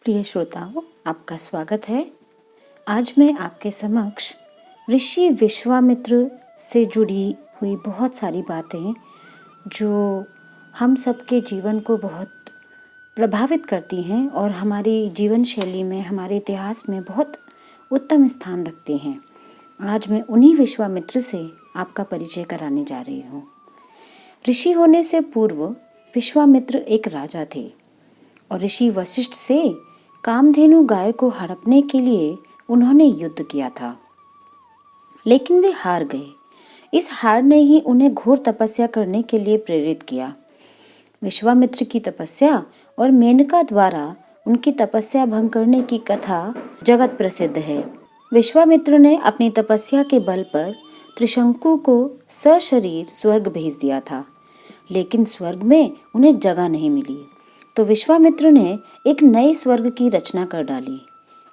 प्रिय श्रोताओं, आपका स्वागत है। आज मैं आपके समक्ष ऋषि विश्वामित्र से जुड़ी हुई बहुत सारी बातें जो हम सबके जीवन को बहुत प्रभावित करती हैं और हमारी जीवन शैली में, हमारे इतिहास में बहुत उत्तम स्थान रखती हैं। आज मैं उन्हीं विश्वामित्र से आपका परिचय कराने जा रही हूँ। ऋषि होने से पूर्व विश्वामित्र एक राजा थे और ऋषि वशिष्ठ से कामधेनु गाय को हड़पने के लिए उन्होंने युद्ध किया था, लेकिन वे हार गए। इस हार ने ही उन्हें घोर तपस्या करने के लिए प्रेरित किया। विश्वामित्र की तपस्या और मेनका द्वारा उनकी तपस्या भंग करने की कथा जगत प्रसिद्ध है। विश्वामित्र ने अपनी तपस्या के बल पर त्रिशंकु को सशरीर स्वर्ग भेज दिया था, लेकिन स्वर्ग में उन्हें जगह नहीं मिली। तो विश्वामित्र ने एक नए स्वर्ग की रचना कर डाली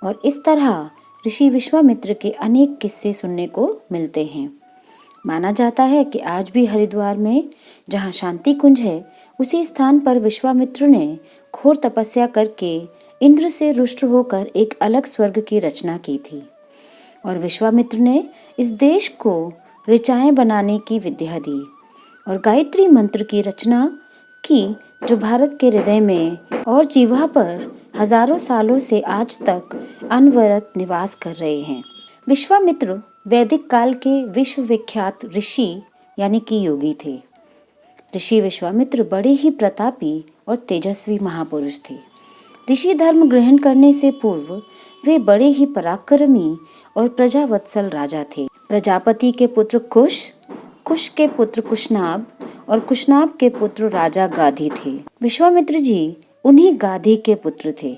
और इस तरह ऋषि विश्वामित्र के अनेक किस्से सुनने को मिलते हैं। माना जाता है कि आज भी हरिद्वार में जहाँ शांति कुंज है, उसी स्थान पर विश्वामित्र ने घोर तपस्या करके इंद्र से रुष्ट होकर एक अलग स्वर्ग की रचना की थी और विश्वामित्र ने इस देश को ऋचाएं बनाने की विद्या दी और गायत्री मंत्र की रचना की, जो भारत के हृदय में और जीवा पर हजारों सालों से आज तक अनवरत निवास कर रहे हैं। विश्वामित्र वैदिक काल के विश्व विख्यात ऋषि यानी कि योगी थे। ऋषि विश्वामित्र बड़े ही प्रतापी और तेजस्वी महापुरुष थे। ऋषि धर्म ग्रहण करने से पूर्व वे बड़े ही पराक्रमी और प्रजावत्सल राजा थे। प्रजापति के पुत्र कुश, कुश के पुत्र कुशनाभ और कुशनाभ के पुत्र राजा गाधी थे। विश्वामित्र जी उन्हीं गाधी के पुत्र थे।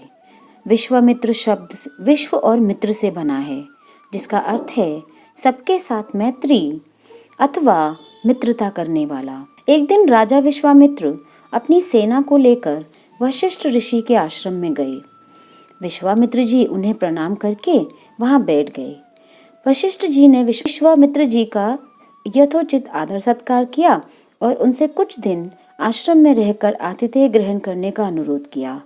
विश्वामित्र शब्द विश्व और मित्र से बना है, जिसका अर्थ है सबके साथ मैत्री अथवा मित्रता करने वाला। एक दिन राजा विश्वामित्र अपनी सेना को लेकर वशिष्ठ ऋषि के आश्रम में गए। विश्वामित्र जी उन्हें प्रणाम करके वहां बैठ गए। वशिष्ठ जी ने विश्वामित्र जी का यथोचित आदर सत्कार किया और उनसे कुछ दिन आश्रम में रहकर आतिथ्य ग्रहण करने का अनुरोध किया।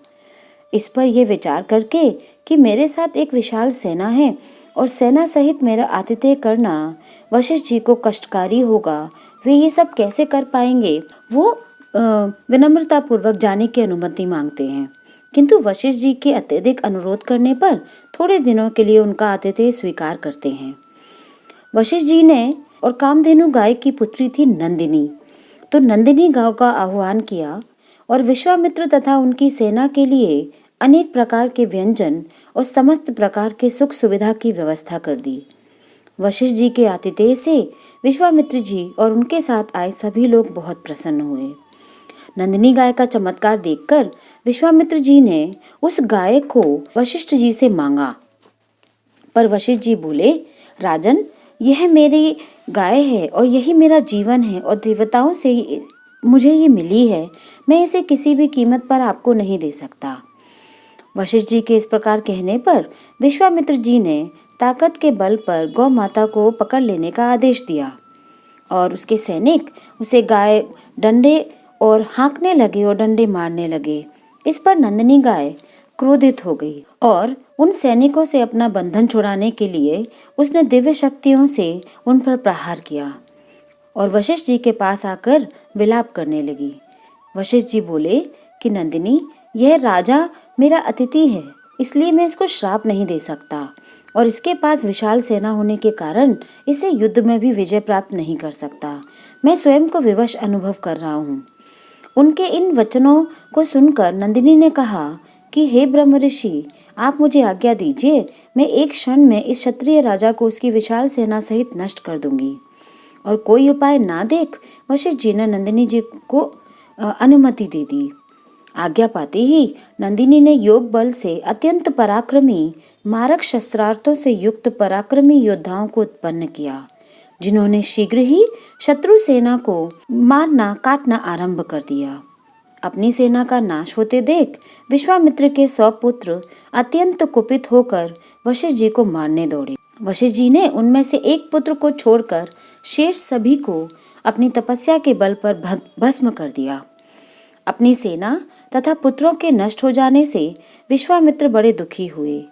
इस पर यह विचार करके कि मेरे साथ एक विशाल सेना है और सेना सहित मेरा आतिथ्य करना वशिष्ठ जी को कष्टकारी होगा, वे ये सब कैसे कर पाएंगे, वो विनम्रता पूर्वक जाने की अनुमति मांगते हैं। किंतु वशिष्ठ जी के अत्यधिक अनुरोध करने पर थोड़े दिनों के लिए उनका आतिथ्य स्वीकार करते हैं। वशिष्ठ जी ने और कामधेनु गाय की पुत्री थी नंदिनी, तो नंदिनी गांव का आह्वान किया और विश्वामित्र तथा उनकी सेना के लिए अनेक प्रकार के व्यंजन और समस्त प्रकार के सुख सुविधा की व्यवस्था कर दी। वशिष्ठ जी के आतिथ्य से विश्वामित्र जी और उनके साथ आए सभी लोग बहुत प्रसन्न हुए। नंदिनी गाय का चमत्कार देखकर विश्वामित्र जी ने उस गाय को वशिष्ठ जी से मांगा, पर वशिष्ठ जी बोले, राजन, यह मेरी गाय है और यही मेरा जीवन है और देवताओं से मुझे ये मिली है, मैं इसे किसी भी कीमत पर आपको नहीं दे सकता। वशिष्ठ जी के इस प्रकार कहने पर विश्वामित्र जी ने ताकत के बल पर गौ माता को पकड़ लेने का आदेश दिया और उसके सैनिक उसे गाय डंडे और हाँकने लगे और डंडे मारने लगे। इस पर नंदिनी गाय क्रोधित हो गई और उन सैनिकों से अपना बंधन छुड़ाने के लिए उसने दिव्य शक्तियों से उन पर प्रहार किया और वशिष्ठ जी के पास आकर विलाप करने लगी। वशिष्ठ जी बोले कि नंदिनी, यह राजा मेरा अतिथि है, इसलिए मैं इसको श्राप नहीं दे सकता और इसके पास विशाल सेना होने के कारण इसे युद्ध में भी विजय प्राप्त नहीं कर सकता। मैं स्वयं को विवश अनुभव कर रहा हूँ। उनके इन वचनों को सुनकर नंदिनी ने कहा कि हे ब्रह्म ऋषि, आप मुझे आज्ञा दीजिए, मैं एक क्षण में इस क्षत्रिय राजा को उसकी विशाल सेना सहित नष्ट कर दूंगी। और कोई उपाय ना देख वशिष्ठ जी ने नंदिनी जी को अनुमति दे दी। आज्ञा पाते ही नंदिनी ने योग बल से अत्यंत पराक्रमी मारक शस्त्रार्थों से युक्त पराक्रमी योद्धाओं को उत्पन्न किया, जिन्होंने शीघ्र ही शत्रु सेना को मारना काटना आरंभ कर दिया। अपनी सेना का नाश होते देख विश्वामित्र के 100 पुत्र अत्यंत कुपित होकर वशिष्ठ जी को मारने दौड़े। वशिष्ठ जी ने उनमें से एक पुत्र को छोड़कर शेष सभी को अपनी तपस्या के बल पर भस्म कर दिया। अपनी सेना तथा पुत्रों के नष्ट हो जाने से विश्वामित्र बड़े दुखी हुए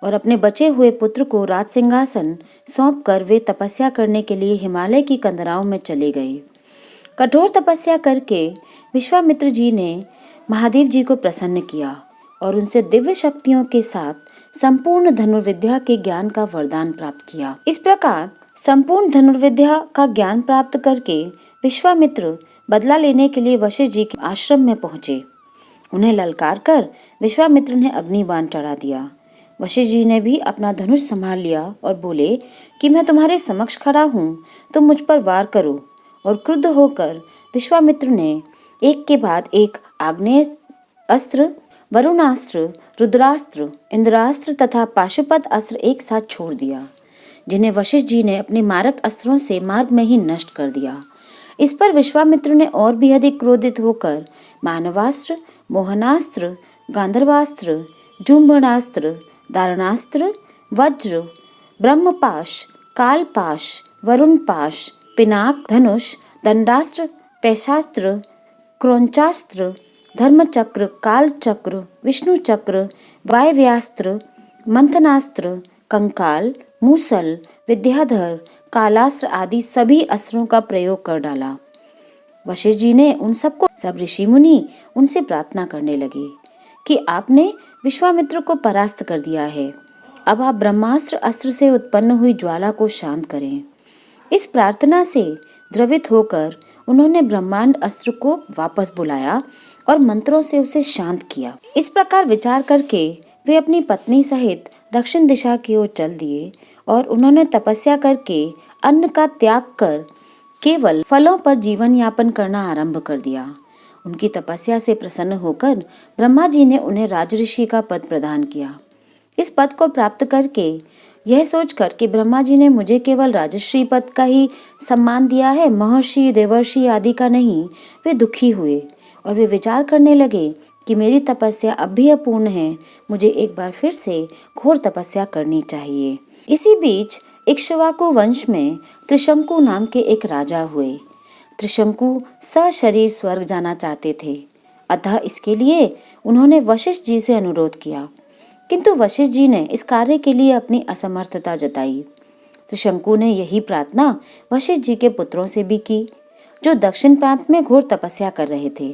और अपने बचे हुए पुत्र को राज सिंहासन सौंपकर वे तपस्या करने के लिए हिमालय की कंदराओं में चले गए। कठोर तपस्या करके विश्वामित्र जी ने महादेव जी को प्रसन्न किया और उनसे दिव्य शक्तियों के साथ संपूर्ण धनुर्विद्या के ज्ञान का वरदान प्राप्त किया। इस प्रकार संपूर्ण धनुर्विद्या का ज्ञान प्राप्त करके विश्वामित्र बदला लेने के लिए वशिष्ठ जी के आश्रम में पहुंचे। उन्हें ललकार कर विश्वामित्र ने अग्निबाण चढ़ा दिया। वशिष्ठ जी ने भी अपना धनुष संभाल लिया और बोले कि मैं तुम्हारे समक्ष खड़ा हूँ, तुम मुझ पर वार करो। और क्रुद्ध होकर विश्वामित्र ने एक के बाद एक आग्नेय अस्त्र, वरुणास्त्र, रुद्रास्त्र, इंद्रास्त्र तथा पाशुपत अस्त्र एक साथ छोड़ दिया, जिन्हें वशिष्ठ जी ने अपने मारक अस्त्रों से मार्ग में ही नष्ट कर दिया। इस पर विश्वामित्र ने और भी अधिक क्रोधित होकर मानवास्त्र, मोहनास्त्र, गांधर्वास्त्र, जुम्भनास्त्र, दारुणास्त्र, वज्र, ब्रह्मपाश, कालपाश, वरुणपाश, पिनाक, धनुष, दंडास्त्र, पैशास्त्र, क्रौंचास्त्र, धर्मचक्र, कालचक्र, विष्णु चक्र, वायव्यास्त्र, मंथनास्त्र, कंकाल, मूसल, विद्याधर, कालास्त्र आदि सभी अस्त्रों का प्रयोग कर डाला। वशिष्ठ जी ने उन सबको, सब ऋषि मुनि उनसे प्रार्थना करने लगे कि आपने विश्वामित्र को परास्त कर दिया है, अब आप ब्रह्मास्त्र अस्त्र से उत्पन्न हुई ज्वाला को शांत करें। इस प्रार्थना से द्रवित होकर उन्होंने ब्रह्मांड अस्त्र को वापस बुलाया और मंत्रों से उसे शांत किया। इस प्रकार विचार करके वे अपनी पत्नी सहित दक्षिण दिशा की ओर चल दिए और उन्होंने तपस्या करके अन्न का त्याग कर केवल फलों पर जीवन यापन करना आरंभ कर दिया। उनकी तपस्या से प्रसन्न होकर ब्रह्मा जी ने उन्हें राजऋषि का पद प्रदान किया। इस पद को प्राप्त करके यह सोचकर कि ब्रह्मा जी ने मुझे केवल राजश्री पद का ही सम्मान दिया है, महर्षि, देवर्षि आदि का नहीं, वे दुखी हुए और वे विचार करने लगे कि मेरी तपस्या अब भी अपूर्ण है, मुझे एक बार फिर से घोर तपस्या करनी चाहिए। इसी बीच इक्ष्वाकु वंश में त्रिशंकु नाम के एक राजा हुए। त्रिशंकु सशरीर स्वर्ग जाना चाहते थे, अतः इसके लिए उन्होंने वशिष्ठ जी से अनुरोध किया, किंतु वशिष्ठ जी ने इस कार्य के लिए अपनी असमर्थता जताई। त्रिशंकु ने यही प्रार्थना वशिष्ठ जी के पुत्रों से भी की, जो दक्षिण प्रांत में घोर तपस्या कर रहे थे।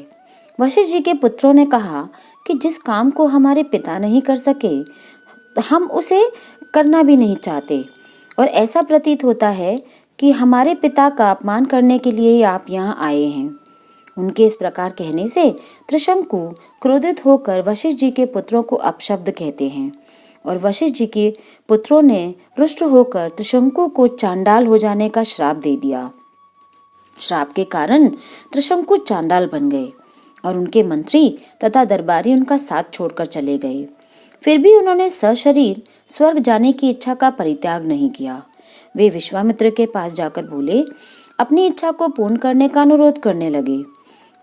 वशिष्ठ जी के पुत्रों ने कहा कि जिस काम को हमारे पिता नहीं कर सके, हम उसे करना भी नहीं चाहते, और ऐसा प्रतीत होता है कि हमारे पिता का अपमान करने के लिए आप यहाँ आए हैं। उनके इस प्रकार कहने से त्रिशंकु क्रोधित होकर वशिष्ठ जी के पुत्रों को अपशब्द कहते हैं, और वशिष्ठ जी के पुत्रों ने रुष्ट होकर त्रिशंकु को चांडाल हो जाने का श्राप दे दिया। श्राप के कारण त्रिशंकु चांडाल बन गए और उनके मंत्री तथा दरबारी उनका साथ छोड़कर चले गए। फिर भी उन्होंने सशरीर स्वर्ग जाने की इच्छा का परित्याग नहीं किया। वे विश्वामित्र के पास जाकर बोले, अपनी इच्छा को पूर्ण करने का अनुरोध करने लगे।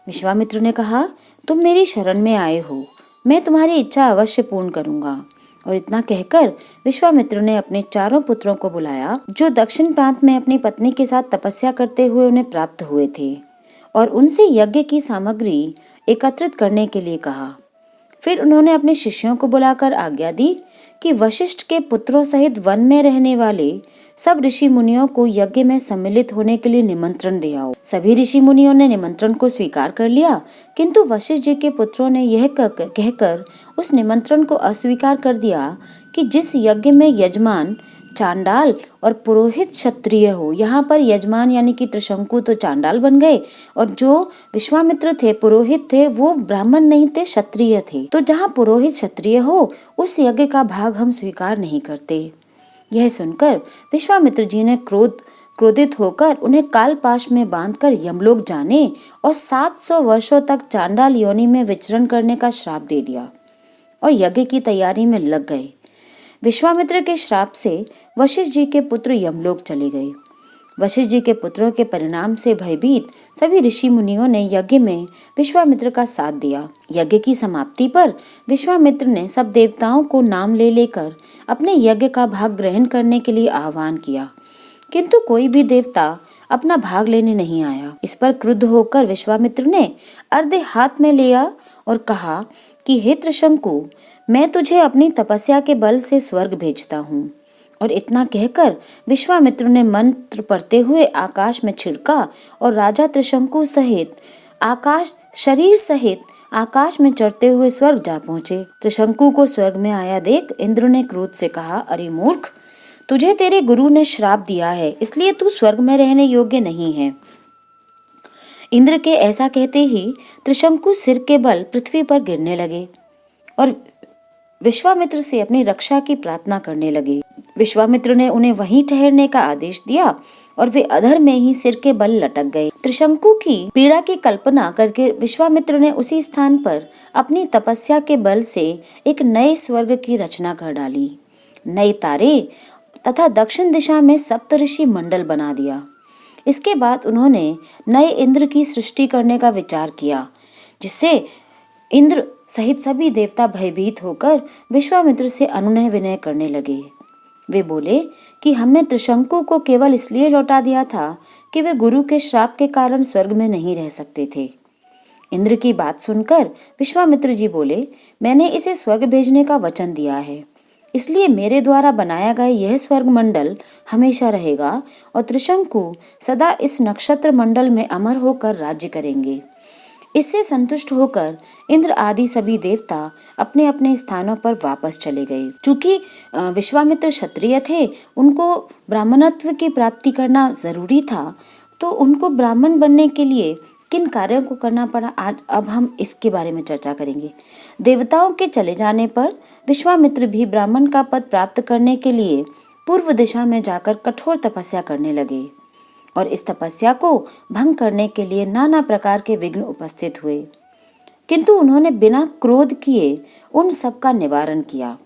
विश्वामित्र ने कहा, तुम मेरी शरण में आए हो, मैं तुम्हारी इच्छा अवश्य पूर्ण करूंगा। और इतना कहकर विश्वामित्र ने अपने चारों पुत्रों को बुलाया, जो दक्षिण प्रांत में अपनी पत्नी के साथ तपस्या करते हुए उन्हें प्राप्त हुए थे, और उनसे यज्ञ की सामग्री एकत्रित करने के लिए कहा। फिर उन्होंने अपने शिष्यों को बुलाकर आज्ञा दी कि वशिष्ठ के पुत्रों सहित वन में रहने वाले सब ऋषि मुनियों को यज्ञ में सम्मिलित होने के लिए निमंत्रण दे आओ। सभी ऋषि मुनियों ने निमंत्रण को स्वीकार कर लिया, किंतु वशिष्ठ जी के पुत्रों ने यह कहकर उस निमंत्रण को अस्वीकार कर दिया कि जिस यज्ञ में यजमान चांडाल और पुरोहित क्षत्रिय हो। यहाँ पर यजमान यानी कि त्रिशंकु तो चांडाल बन गए, और जो विश्वामित्र थे पुरोहित थे, वो ब्राह्मण नहीं थे, क्षत्रिय थे। तो जहाँ पुरोहित क्षत्रिय हो, उस यज्ञ का भाग हम स्वीकार नहीं करते। यह सुनकर विश्वामित्र जी ने क्रोधित होकर उन्हें कालपाश में बांधकर यमलोक जाने और 700 वर्षों तक चांडाल योनि में विचरण करने का श्राप दे दिया और यज्ञ की तैयारी में लग गए। विश्वामित्र के श्राप से वशिष्ठ जी के पुत्र यमलोक चले गए। वशिष्ठ जी के पुत्रों के परिणाम से भयभीत सभी ऋषि मुनियों ने यज्ञ में विश्वामित्र का साथ दिया। यज्ञ की समाप्ति पर विश्वामित्र ने सब देवताओं को नाम ले लेकर अपने यज्ञ का भाग ग्रहण करने के लिए आह्वान किया, किंतु कोई भी देवता अपना भाग लेने नहीं आया। इस पर क्रुद्ध होकर विश्वामित्र ने अर्धे हाथ में लिया और कहा कि हे त्रिशंकु, मैं तुझे अपनी तपस्या के बल से स्वर्ग भेजता हूँ। और इतना कहकर विश्वामित्र ने मंत्र पढ़ते हुए आकाश में छिड़का और राजा त्रिशंकु सहित शरीर सहित आकाश में चढ़ते हुए स्वर्ग जा पहुंचे। त्रिशंकु को स्वर्ग में आया देख इंद्र ने क्रोध से कहा, अरे मूर्ख, तुझे तेरे गुरु ने श्राप दिया है, इसलिए तू स्वर्ग में रहने योग्य नहीं है। इंद्र के ऐसा कहते ही त्रिशंकु सिर के बल पृथ्वी पर गिरने लगे और विश्वामित्र से अपनी रक्षा की प्रार्थना करने लगे। विश्वामित्र ने उन्हें वहीं ठहरने का आदेश दिया और वे अधर में ही सिर के बल लटक गए। त्रिशंकु की पीड़ा की कल्पना करके विश्वामित्र ने उसी स्थान पर अपनी तपस्या के बल से एक नए स्वर्ग की रचना कर डाली। नए तारे तथा दक्षिण दिशा में सप्तऋषि मंडल बना दिया। इसके बाद उन्होंने नए इंद्र की सृष्टि करने का विचार किया, जिससे इंद्र सहित सभी देवता भयभीत होकर विश्वामित्र से अनुनय विनय करने लगे। वे बोले कि हमने त्रिशंकु को केवल इसलिए लौटा दिया था कि वे गुरु के श्राप के कारण स्वर्ग में नहीं रह सकते थे। इंद्र की बात सुनकर विश्वामित्र जी बोले, मैंने इसे स्वर्ग भेजने का वचन दिया है, इसलिए मेरे द्वारा बनाया गया यह स्वर्ग मंडल हमेशा रहेगा और त्रिशंकु सदा इस नक्षत्र मंडल में अमर होकर राज्य करेंगे। इससे संतुष्ट होकर इंद्र आदि सभी देवता अपने अपने स्थानों पर वापस चले गए। चूंकि विश्वामित्र क्षत्रिय थे, उनको ब्राह्मणत्व की प्राप्ति करना जरूरी था, तो उनको ब्राह्मण बनने के लिए किन कार्यों को करना पड़ा, आज अब हम इसके बारे में चर्चा करेंगे। देवताओं के चले जाने पर विश्वामित्र भी ब्राह्मण का पद प्राप्त करने के लिए पूर्व दिशा में जाकर कठोर तपस्या करने लगे और इस तपस्या को भंग करने के लिए नाना प्रकार के विघ्न उपस्थित हुए, किंतु उन्होंने बिना क्रोध किए उन सब का निवारण किया।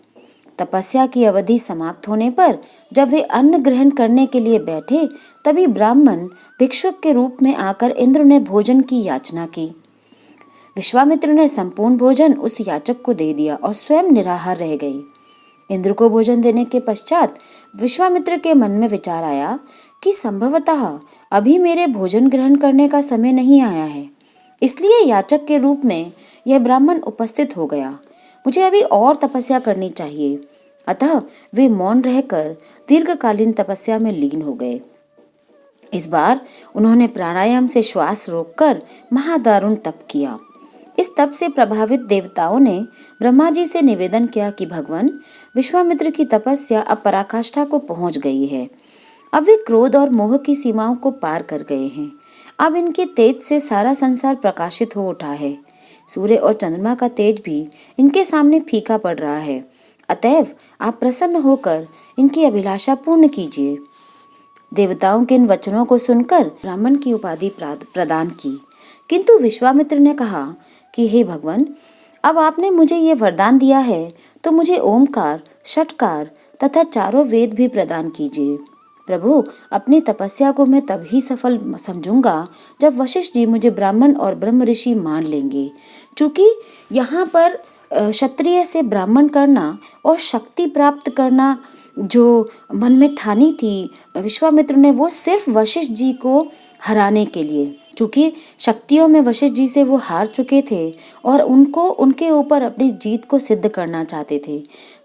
तपस्या की अवधि समाप्त होने पर जब वे अन्न ग्रहण करने के लिए बैठे, तभी ब्राह्मण भिक्षुक के रूप में आकर इंद्र ने भोजन की याचना की। विश्वामित्र ने संपूर्ण भोजन उस याचक को दे दिया और स्वयं निराहार रह गए। इंद्र को भोजन देने के पश्चात विश्वामित्र के मन में विचार आया कि संभवतः अभी मेरे भोजन ग्रहण करने का समय नहीं आया है, इसलिए याचक के रूप में यह ब्राह्मण उपस्थित हो गया। मुझे अभी और तपस्या करनी चाहिए। अतः वे मौन रहकर दीर्घकालीन तपस्या में लीन हो गए। इस बार उन्होंने प्राणायाम से श्वास रोककर महादारुण तप किया। इस तप से प्रभावित देवताओं ने ब्रह्मा जी से निवेदन किया कि भगवान, विश्वामित्र की तपस्या अब पराकाष्ठा को पहुंच गई है। अब वे क्रोध और मोह की सीमाओं को पार कर गए हैं। अब इनके तेज से सारा संसार प्रकाशित हो उठा है। सूर्य और चंद्रमा का तेज भी इनके सामने फीका पड़ रहा है। अतएव आप प्रसन्न होकर इनकी अभिलाषा पूर्ण कीजिए। देवताओं के इन वचनों को सुनकर ब्राह्मण की उपाधि प्रदान की, किंतु विश्वामित्र ने कहा कि हे भगवान, अब आपने मुझे ये वरदान दिया है तो मुझे ओमकार, षटकार तथा चारों वेद भी प्रदान कीजिए। प्रभु, अपनी तपस्या को मैं तभी सफल समझूंगा जब वशिष्ठ जी मुझे ब्राह्मण और ब्रह्म ऋषि मान लेंगे। चूंकि यहाँ पर क्षत्रिय से ब्राह्मण करना और शक्ति प्राप्त करना जो मन में ठानी थी विश्वामित्र ने, वो सिर्फ वशिष्ठ जी को हराने के लिए, चूंकि शक्तियों में वशिष्ठ जी से वो हार चुके थे और उनके ऊपर अपनी जीत को सिद्ध करना चाहते थे।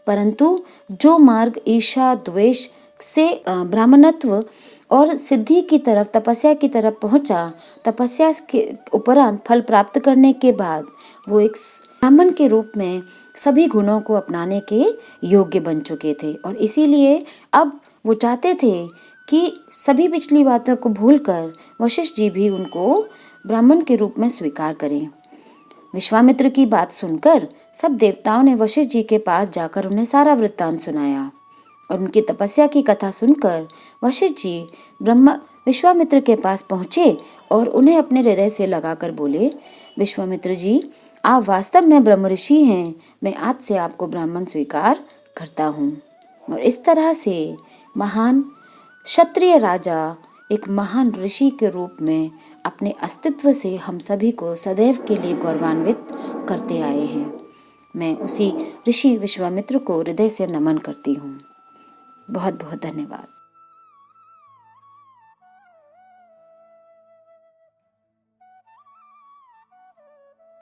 परंतु जो मार्ग ईर्ष्या द्वेष से ब्राह्मणत्व और सिद्धि की तरफ, तपस्या की तरफ पहुंचा, तपस्या के उपरांत फल प्राप्त करने के बाद वो एक ब्राह्मण के रूप में सभी गुणों को अपनाने के योग्य बन चुके थे और इसीलिए अब वो चाहते थे कि सभी पिछली बातों को भूलकर वशिष्ठ जी भी उनको ब्राह्मण के रूप में स्वीकार करें। विश्वामित्र की बात सुनकर सब देवताओं ने वशिष्ठ जी के पास जाकर उन्हें सारा वृत्तांत सुनाया और उनकी तपस्या की कथा सुनकर वशिष्ठ जी विश्वामित्र के पास पहुँचे और उन्हें अपने हृदय से लगाकर बोले, विश्वामित्र जी, आप वास्तव में ब्रह्म ऋषि हैं। मैं आज से आपको ब्राह्मण स्वीकार करता हूँ। और इस तरह से महान क्षत्रिय राजा एक महान ऋषि के रूप में अपने अस्तित्व से हम सभी को सदैव के लिए गौरवान्वित करते आए हैं। मैं उसी ऋषि विश्वामित्र को हृदय से नमन करती हूँ। बहुत बहुत धन्यवाद।